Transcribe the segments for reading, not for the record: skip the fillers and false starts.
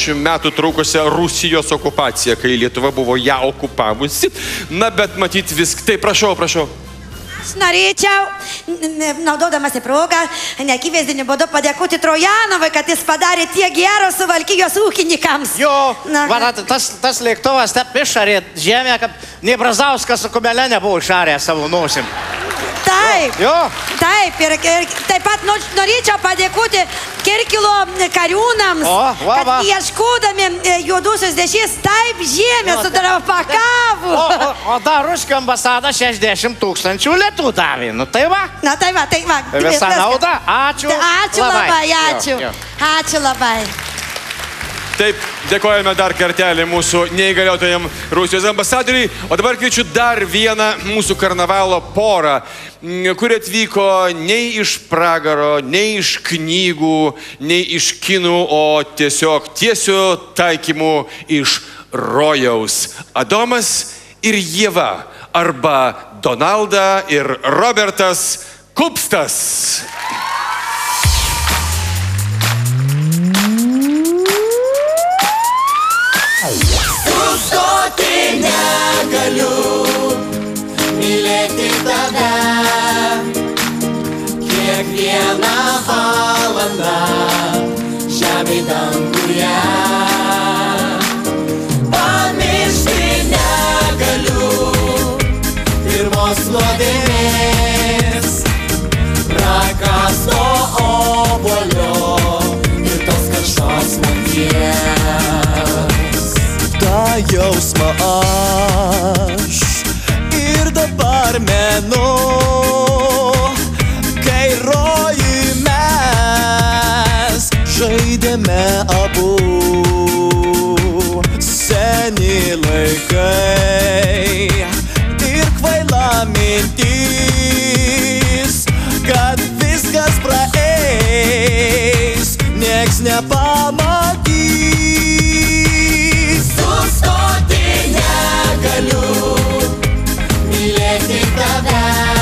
40 metų trukusią Rusijos okupaciją, kai Lietuva buvo ją okupavusi. Na, bet matyt viską. Tai prašau. Aš norėčiau, naudodamasi progą, neakivaizdiniu būdu padėkoti Trojanovui, kad jis padarė tiek gero Suvalkijos ūkininkams. Jo, tas lėktuvas taip išarė žemę, kad nei Brazauskas su Kumelė nebuvo išarę savo nosim. Taip, jo. Taip, ir taip pat norėčiau padėkoti Kirkilo kariūnams, kad ieškodami juodusios dešės taip žemę sudarapakavo. O dar Ruskio ambasada 60 000 litų davė, nu tai va. Na tai va. Visa nauda, ačiū. Ačiū labai, ačiū. Ačiū labai. Taip, dėkojame dar kartelį mūsų neįgaliotojam Rusijos ambasadoriui. O dabar kviečiu dar vieną mūsų karnavalo porą, kuri atvyko nei iš pragaro, nei iš knygų, nei iš kinų, o tiesiog tiesiu taikymu iš rojaus. Adomas ir Ieva, arba Donalda ir Robertas Kupstas. Sustoti negaliu, mylėti tave, kiekvieną valandą žemėj danguje. Pamiršti negaliu pirmos nuodėmės, prakasto obuolio ir tos karštos nakties. tą jausmą aš ir dabar menu, kai rojui mes žaidėme abu. Seni laikai ir kvaila mintis, kad viskas praeis, nieks nepamatys. Sustoti negaliu, mylėti tave.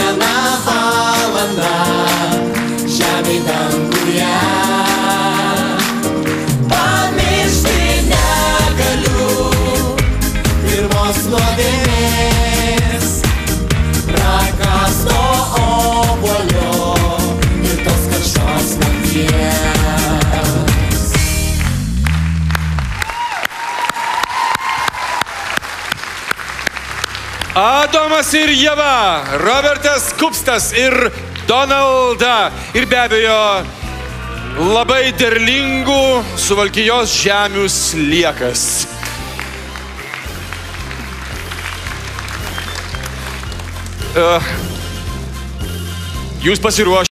kiekvieną valandą žemė danguje. Pamiršti negaliu pirmos nuodėmės, prakasto obuolio ir tos karštos nakties. Adomas ir Ieva, Robertas Kupstas ir Donalda. Ir be abejo, labai derlingų Suvalkijos žemių sliekas. Jūs pasiruošę.